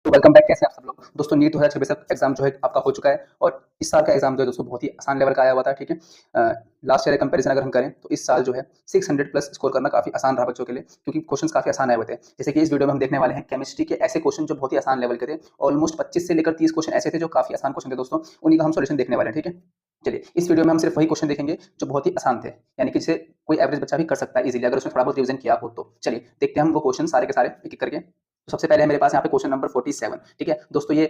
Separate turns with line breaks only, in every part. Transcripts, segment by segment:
तो welcome back. कैसे हैं आप सब लोग दोस्तों। नीट 2026 का एग्जाम जो है आपका हो चुका है और इस साल का एग्जाम जो है दोस्तों बहुत ही आसान लेवल का आया हुआ था। ठीक है, लास्ट ईयर कंपैरिजन अगर हम करें तो इस साल जो है 600 प्लस स्कोर करना काफी आसान रहा बच्चों के लिए, क्योंकि क्वेश्चंस काफी आसान आए हुए थे। जैसे कि इस वीडियो में हम देखने वाले हैं केमिस्ट्री के ऐसे क्वेश्चन जो बहुत ही आसान लेवल के थे। ऑलमोस्ट 25 से लेकर 30 क्वेश्चन ऐसे थे जो काफी आसान क्वेश्चन थे दोस्तों, उन्हीं का हम सोल्यूशन देखने वाले हैं। ठीक है, चलिए इस वीडियो में हम सिर्फ वही क्वेश्चन देखेंगे जो बहुत ही आसान थे, यानी कि जिसे कोई एवरेज बच्चा भी कर सकता है इजीली अगर उसने थोड़ा बहुत रिवीजन किया हो। तो चलिए देखते हैं हम वो क्वेश्चन सारे के सारे एक एक करके। तो सबसे पहले है मेरे पास यहाँ पे क्वेश्चन नंबर 47। ठीक है दोस्तों, ये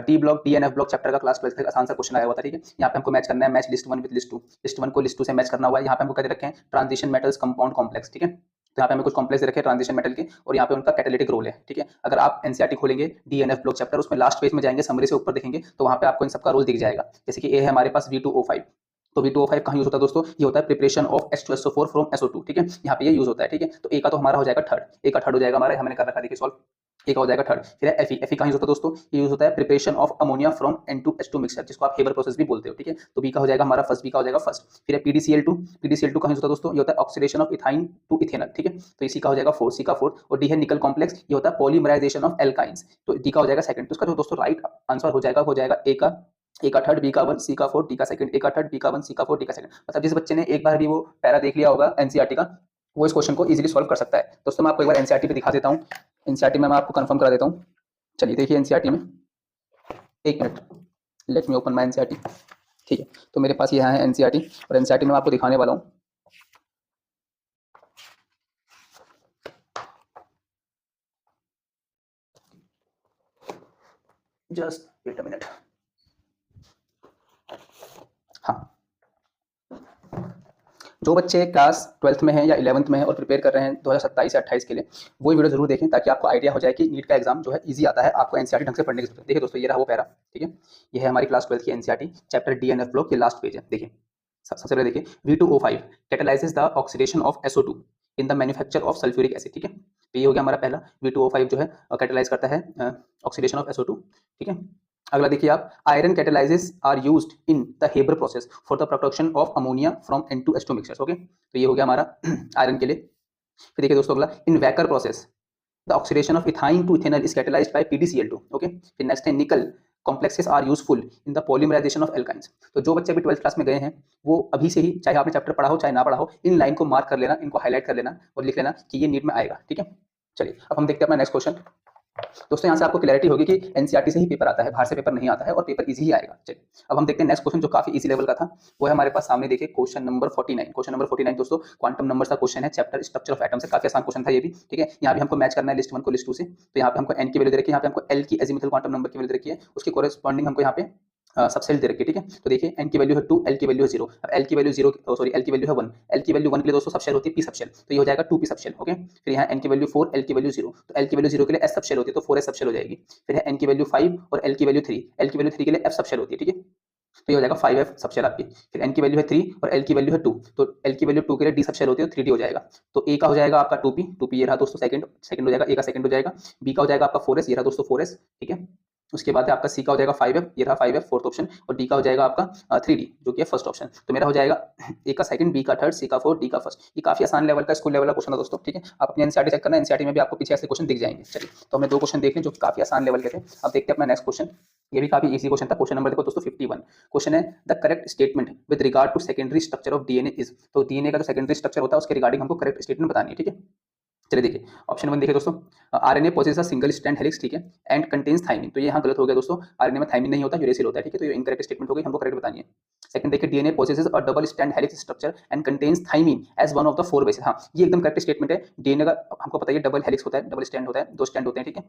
D block D and F block chapter का क्लास 12 का आसान सा क्वेश्चन आया हुआ था। ठीक है, यहाँ पे हमको मैच करना है, match list 1 with list 2। List 1 को लिस्ट 2 से मैच करना हुआ है। यहाँ पे हमको क्या दे रखे हैं, ट्रांजिशन मेटल्स कंपाउंड कॉम्प्लेक्स। ठीक है, तो यहाँ पे हमें कुछ कॉम्प्लेक्स दे रखे हैं ट्रांजिशन मेटल के और यहाँ पे उनका कैटालिटिक रोल है। ठीक है, अगर आप एनसीईआरटी खोलेंगे डीएनएफ ब्लॉक चैप्टर, उसमें लास्ट पेज में जाएंगे, समरी से ऊपर देखेंगे तो वहाँ पे आपको इन सबका रोल दिख जाएगा। जैसे कि ए है हमारे पास V2O5। तो V2O5 कहाँ यूज होता है दोस्तों, ये होता है preparation of H2SO4 from SO2। ठीक है, यहाँ पे ये यूज होता है। ठीक है, तो ए का तो हमारा हो जाएगा थर्ड, ए का थर्ड हो जाएगा हमारा, हमने कर रखा है देखिए सॉल्व। ए का हो जाएगा थर्ड। फिर है Fe। Fe कहाँ यूज होता है दोस्तों, ये यूज होता है preparation of ammonia from N2H2 mixture, जिसको आप हेबर प्रोसेस भी बोलते हो। ठीक है, तो बी का हो जाएगा हमारा फर्स्ट, बी का हो जाएगा फर्स्ट। फिर है PDCl2। PDCl2 कहाँ यूज होता है दोस्तों, ये होता है oxidation of ethyne to ethanol. ठीक है, तो इसी का हो जाएगा फोर्थ, सी का फोर्थ। और डी है निकल कॉम्प्लेक्स, ये होता है पॉलीमराइजेशन ऑफ एल्काइंस, तो डी का हो जाएगा सेकंड। तो इसका जो दोस्तों राइट आंसर हो जाएगा ए का थर्ड, बी का वन, सी का फोर्थ, डी का सेकंड। ए का थर्ड, बी का वन, सी का फोर्थ, डी का सेकंड। मतलब जिस बच्चे ने एक बार भी वो पैरा देख लिया होगा एनसीईआरटी का, वो इस क्वेश्चन को इजीली सॉल्व कर सकता है। दोस्तों मैं आपको एक बार एनसीईआरटी पे दिखा देता हूँ, एनसीईआरटी में मैं आपको कंफर्म करा देता हूँ। चलिए देखिए एनसीईआरटी में, एक minute, let me open my NCERT. ठीक है, तो मेरे पास यहाँ है एनसीईआरटी और एनसीईआरटी में मैं आपको दिखाने वाला हूँ। Just wait a minute. हाँ, जो बच्चे क्लास 12th में हैं या 11th में हैं और प्रिपेयर कर रहे हैं 2027 या 28 के लिए, वो वीडियो जरूर देखें ताकि आपको आइडिया हो जाए कि नीट का एग्जाम जो है इजी आता है, आपको एनसीईआरटी ढंग से पढ़ने की जरूरत है। देखिए दोस्तों, ये रहा वो पैरा। ठीक है, ये है हमारी क्लास 12th की एनसीईआरटी चैप्टर डीएनएफ ब्लॉक, ये लास्ट पेज है। देखिए सबसे पहले देखिए V2O5 कैटलाइजेस the oxidation of SO2 in the manufacture of sulphuric acid. ठीक है, तो ये हो गया हमारा पहला, V2O5 जो है कैटलाइज करता है ऑक्सीडेशन ऑफ SO2। ठीक है, अगला देखिए आप, iron catalysts are used in the Haber process for the production of ammonia from N2H2 mixtures. Okay, तो ये हो गया हमारा आयरन के लिए। फिर देखिए दोस्तों अगला, in Wacker process the oxidation of ethyne to ethanol is catalysed by PDCl2। Okay, फिर नेक्स्ट है nickel complexes are useful in the polymerisation of alkynes. तो जो बच्चे अभी 12th क्लास में गए हैं वो अभी से ही, चाहे आपने चैप्टर पढ़ा हो चाहे ना पढ़ा हो, इन लाइन को मार्क कर लेना, इनको हाईलाइट कर लेना और लिख लेना कि ये नीट में आएगा। ठीक है, चलिए अब हम देखते हैं अपना नेक्स्ट क्वेश्चन। दोस्तों यहाँ से आपको क्लैरिटी होगी कि एनसीईआरटी से ही पेपर आता है, बाहर से पेपर नहीं आता है और पेपर इजी ही आएगा। चलिए अब हम देखते हैं नेक्स्ट क्वेश्चन जो काफी इजी लेवल का था, वो है हमारे पास सामने देखिए क्वेश्चन नंबर 49। क्वेश्चन नंबर 49 दोस्तों क्वांटम नंबर्स का क्वेश्चन है, चैप्टर स्ट्रक्चर ऑफ एटम से, काफी आसान क्वेश्चन था ये भी। ठीक है, यहाँ भी हमको मैच करना है लिस्ट 1 को लिस्ट 2 से। तो यहाँ पे हमको एन की वैल्यू दे रखी है, यहाँ पे हमको एल की एजिमुथल क्वांटम नंबर की वैल्यू दे रखी है, उसके कोरेस्पॉन्डिंग हमको यहाँ पे सबसेट दे रखी है। ठीक है, तो देखिए एन की वैल्यू है 2, एल की वैल्यू है 0। अब एल की वैल्यू 0, सॉरी एल की वैल्यू है 1, एल की वैल्यू 1 के लिए दोस्तों सबशेल होती है पी सबशेल, तो ये हो जाएगा 2 पी सबशेल। ओके, फिर यहाँ एन की वैल्यू 4, एल की वैल्यू 0, तो एल की वैल्यू 0 के लिए एस सबशेल होती है, तो 4s सबशेल हो जाएगी। फिर है एन की वैल्यू 5 और एल की वैल्यू 3, एल की वैल्यू 3 के लिए एफ सबशेल होती है। ठीक है, तो ये हो जाएगा 5f सबशेल आपकी। फिर एन की वैल्यू है 3 और एल की वैल्यू है 2, तो एल की वैल्यू 2 के लिए डी सबशेल होती है, 3d हो जाएगा। तो ए का हो जाएगा आपका 2p, 2p ये रहा दोस्तों सेकंड, सेकंड हो जाएगा, ए का सेकंड हो जाएगा। बी का हो जाएगा आपका 4s, ये रहा दोस्तों 4s। ठीक है, उसके बाद आपका सी का हो जाएगा 5f, ये रहा 5f फोर्थ ऑप्शन, और डी का हो जाएगा आपका 3d जो कि है फर्स्ट ऑप्शन। तो मेरा हो जाएगा ए का सेकंड, बी का थर्ड, सी का फोर्थ, डी का फर्स्ट। ये काफी आसान लेवल का स्कूल लेवल का क्वेश्चन है दोस्तों। ठीक है, आप अपनी एनसीईआरटी चेक करना, एनसीईआरटी में भी आपको पीछे ऐसे क्वेश्चन दिख जाएंगे। चलिए तो हमने दो क्वेश्चन देख लें जो काफी आसान लेवल के थे। अब देखते हैं अपना नेक्स्ट क्वेश्चन, ये भी काफी इजी क्वेश्चन था। क्वेश्चन नंबर देखो दोस्तों 51। क्वेश्चन है the correct statement with regard to secondary structure of DNA is. तो डीएनए का जो सेकेंडरी स्ट्रक्चर होता है उसके रिगार्डिंग हमको करेक्ट स्टेटमेंट बतानी है। ठीक है, चलिए देखिए ऑप्शन 1 देखिए दोस्तों, RNA possess a single strand helix. ठीक है, एंड कंटेन्स थाइमिन, तो ये यहाँ गलत हो गया दोस्तों, आरएनए में थाइमिन नहीं होता, यूरेसिल होता है। ठीक है, तो ये इनकरेक्ट स्टेटमेंट हो गई, हमको करेक्ट बतानी है। सेकंड देखिए, DNA possesses a double strand helix structure and contains thymine as one of the 4 bases. हाँ, ये एकदम करेक्ट स्टेटमेंट है। डीएनए का हमको पता है डबल हेलिक्स होता है, डबल स्ट्रैंड होता है, 2 स्ट्रैंड होते हैं। ठीक है,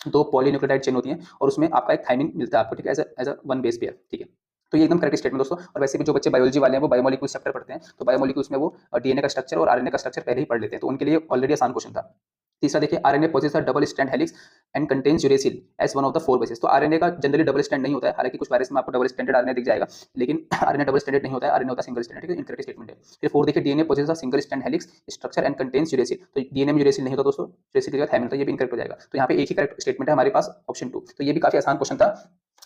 2 पॉलीन्यूक्लियोटाइड चेन होती है और उसमें आपका एक थाइमिन मिलता है आपको। ठीक है, as a one base pair. ठीक है, तो ये एकदम करेक्ट स्टेटमेंट दोस्तों। और वैसे भी जो बच्चे बायोलॉजी वाले हैं वो बायोमोलिक्यूल्स चैप्टर पढ़ते हैं, तो बायोमोलिक्यूल्स में वो डीएनए का स्ट्रक्चर और आरएनए का स्ट्रक्चर पहले ही पढ़ लेते हैं, तो उनके लिए ऑलरेडी आसान क्वेश्चन था। तीसरा देखिए, RNA possess a double strand helix and contains uracil as one of the 4 bases. तो आरएनए का जनरली डबल स्ट्रैंड नहीं होता है, हालांकि कुछ वायरस में आपको डबल स्ट्रैंडेड आरएनए दिख जाएगा, लेकिन आरएनए डबल स्ट्रैंडेड नहीं होता है, आरएनए होता है सिंगल स्ट्रैंडेड। ठीक है, इनकरेक्ट स्टेटमेंट है। फिर 4 देखिए, DNA possess a single strand helix structure and contains uracil, तो डीएनए में यूरेसिल नहीं होता दोस्तों, यूरेसिल की जगह थाइमिन होता है, ये भी इनकरेक्ट हो जाएगा। तो यहाँ पे एक ही करेक्ट स्टेटमेंट है हमारे पास ऑप्शन 2। तो ये भी काफी आसान क्वेश्चन था,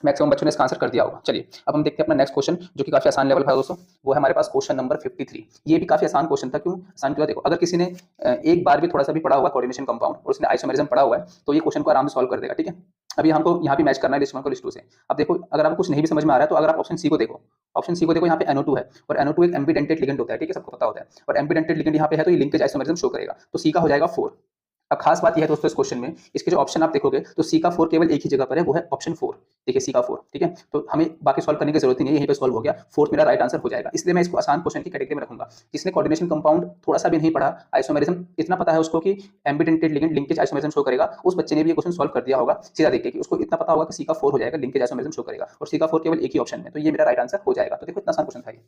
मैक्सिमम बच्चों ने इसका आंसर कर दिया होगा। चलिए अब हम देखते हैं अपना नेक्स्ट क्वेश्चन, जो कि काफी आसान लेवल का है दोस्तों। वो है हमारे पास क्वेश्चन नंबर 53। ये भी काफी आसान क्वेश्चन था। क्यों आसान? क्यों? देखो, अगर किसी ने एक बार भी थोड़ा सा भी पढ़ा हुआ कोऑर्डिनेशन कंपाउंड और उसने आइसोमेरिज्म पढ़ा हुआ है, तो ये क्वेश्चन को आराम से सॉल्व कर देगा। ठीक है, अभी हमको यहाँ पे मैच करना है लिस्ट 1 को लिस्ट 2 से। अब देखो, अगर आपको कुछ नहीं भी समझ में आ रहा है, तो अगर आप ऑप्शन सी को देखो, ऑप्शन सी को देखो, यहाँ पे NO2 है और NO2 एक एम्बीडेंटेड लिगेंड होता है। ठीक है, सबको पता होता है। और एम्बीडेंटेड लिगेंड यहाँ पे है, तो ये लिंकेज आइसोमेरिज्म शो करेगा। तो सी का हो जाएगा 4। अब खास बात यह है दोस्तों, इस क्वेश्चन में इसके जो ऑप्शन आप देखोगे, तो सी का 4 केवल एक ही जगह पर है, वो है ऑप्शन 4। देखिए सी का 4। ठीक है, तो हमें बाकी सॉल्व करने की जरूरत ही नहीं है, यहीं पे सॉल्व हो गया। 4 मेरा राइट आंसर हो जाएगा। इसलिए मैं इसको आसान क्वेश्चन की कैटेगरी में रखूंगा। जिसने कोऑर्डिनेशन कंपाउंड थोड़ा सा भी नहीं पढ़ा, आइसोमेरिज्म इतना पता है उसको कि एम्बीडेंटेड लिगेंड लिंकेज आइसोमेरिज्म शो करेगा, उस बच्चे ने भी ये क्वेश्चन सॉल्व कर दिया होगा सीधा देख के, कि उसको इतना पता होगा कि सी का 4 हो जाएगा, लिंकेज आइसोमेरिज्म शो करेगा, और सी का 4 केवल एक ही ऑप्शन है, तो ये मेरा राइट आंसर हो जाएगा। तो देखो, इतना आसान क्वेश्चन था ये।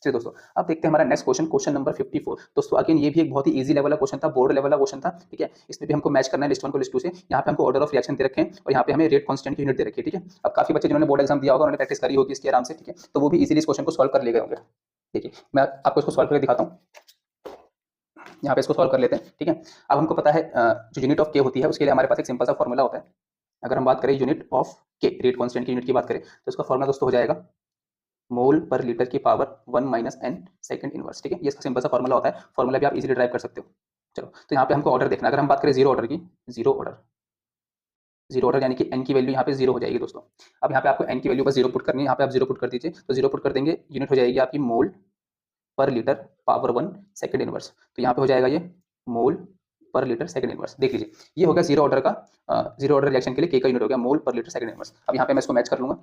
चलिए दोस्तों, अब देखते हैं हमारा नेक्स्ट क्वेश्चन, क्वेश्चन नंबर 54। दोस्तों अगेन ये भी एक बहुत ही इजी लेवल का क्वेश्चन था, बोर्ड लेवल का क्वेश्चन था। ठीक है, इसमें भी हमको मैच करना है लिस्ट 1 को लिस्ट 2 से। यहाँ पे हमको ऑर्डर ऑफ रिएक्शन दे रखे हैं और यहाँ पे हमें रेट कांस्टेंट की यूनिट दे रखी है। ठीक है, अब काफी बच्चे जिन्होंने बोर्ड एग्जाम दिया होगा, उन्होंने प्रैक्टिस करी होगी इसकी आराम से। ठीक है, तो वो भी इजीली इस क्वेश्चन को सॉल्व कर ले गए होंगे। देखिए, मैं आपको इसको सॉल्व करके दिखाता हूँ। यहाँ पे इसको सॉल्व कर लेते हैं। ठीक है, अब हमको पता है जो यूनिट ऑफ के होती है, उसके लिए हमारे पास एक सिंपल सा फॉर्मूला होता है। अगर हम बात करें यूनिट ऑफ के, रेट कांस्टेंट की यूनिट की बात करें, तो इसका फॉर्मूला दोस्तों हो जाएगा मोल पर लीटर की power 1 minus n second inverse. ठीक है, ये इसका सिंपल सा फॉर्मूला होता है। फॉर्मूला भी आप इजीली ड्राइव कर सकते हो। चलो, तो यहाँ पे हमको ऑर्डर देखना है। अगर हम बात करें जीरो ऑर्डर की, जीरो ऑर्डर यानी कि n की वैल्यू यहाँ पे जीरो हो जाएगी दोस्तों। अब यहाँ पे आपको n की वैल्यू बस जीरो पुट करनी है। यहाँ पे आप जीरो पुट कर दीजिए, तो जीरो पुट कर देंगे, यूनिट हो जाएगी आपकी मोल पर लीटर पावर 1 सेकंड इनवर्स। तो यहाँ पे हो जाएगा ये मोल पर लीटर सेकंड इनवर्स। देख लीजिए, ये हो गया जीरो ऑर्डर का, जीरो ऑर्डर रिएक्शन के लिए के का यूनिट हो गया मोल पर लीटर सेकंड इनवर्स। अब यहाँ पे मैं इसको मैच कर लूंगा,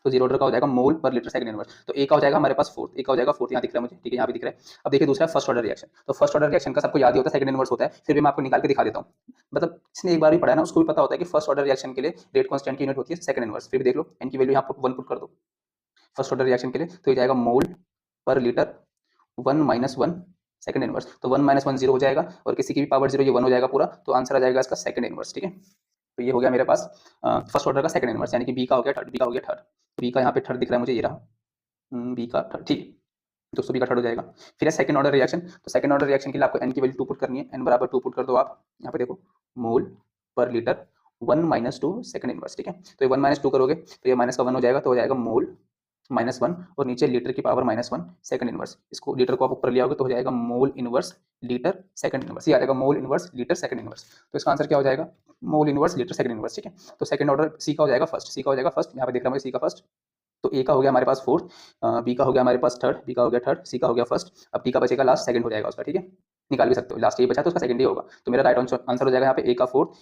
तो जीरो ऑर्डर का हो जाएगा मोल पर लीटर सेकंड इनवर्स। तो ए का हो जाएगा हमारे पास 4, ए का हो जाएगा 4, यहाँ दिख रहा है मुझे। ठीक है, यहाँ भी दिख रहा है। अब देखिए दूसरा फर्स्ट ऑर्डर रिएक्शन। तो फर्स्ट ऑर्डर रिएक्शन का सबको याद ही होता है, सेकंड इनवर्स होता है। फिर भी मैं आपको निकाल के दिखा देता हूँ। मतलब जिसने एक बार भी पढ़ा है ना, उसको भी पता होता है कि फर्स्ट ऑर्डर रिएक्शन के लिए रेट कांस्टेंट की यूनिट होती है सेकंड इनवर्स। फिर भी देख लो, एन की वैल्यू यहाँ पुट 1 पुट कर दो फर्स्ट ऑर्डर रिएक्शन के लिए, तो ये जाएगा मोल पर लीटर 1 माइनस 1 सेकंड इनवर्स। तो 1 माइनस 1 जीरो हो जाएगा, और किसी की भी पावर जीरो, ये 1 हो जाएगा पूरा। तो आंसर आ जाएगा इसका सेकंड इनवर्स। ठीक है, तो ये हो गया मेरे पास फर्स्ट ऑर्डर का सेकंड इनवर्स, यानी कि बी का हो गया थर्ड, बी का हो गया थर्ड। बी का यहाँ पे थर्ड दिख रहा है मुझे, ये रहा बी का थर्ड। ठीक है, दोस्तों बी का थर्ड हो जाएगा। फिर है सेकंड ऑर्डर रिएक्शन। तो सेकंड ऑर्डर रिएक्शन के लिए आपको एन की वैल्यू 2 पुट करनी है। एन बराबर 2 पुट कर दो आप। यहाँ पे देखो, मोल पर लीटर 1 माइनस 2 सेकंड इनवर्स। ठीक है, तो ये 1 माइनस 2 करोगे तो ये माइनस का 1 हो जाएगा, तो हो जाएगा मोल माइनस 1 और नीचे लीटर की पावर माइनस 1 सेकंड इनवर्स। इसको लीटर को आप ऊपर ले आओगे तो हो जाएगा mole inverse litre second inverse. ये आ जाएगा mole inverse litre second inverse. तो इसका आंसर क्या हो जाएगा? Mole inverse litre second inverse. ठीक है, तो सेकंड ऑर्डर सी का हो जाएगा फर्स्ट, सी का हो जाएगा फर्स्ट। यहाँ पे देख रहा हूँ सी का फर्स्ट। तो ए का हो गया हमारे पास फोर्थ, बी का हो गया हमारे पास थर्ड, बी का हो गया थर्ड, सी का हो गया फर्स्ट। अब डी का बचेगा लास्ट, सेकंड हो जाएगा उसका। ठीक है, निकाल भी सकते हो, लास्ट ए बचा तो उसका सेकंड ही होगा। तो मेरा राइट आंसर हो जाएगा यहाँ पे ए का फोर्थ,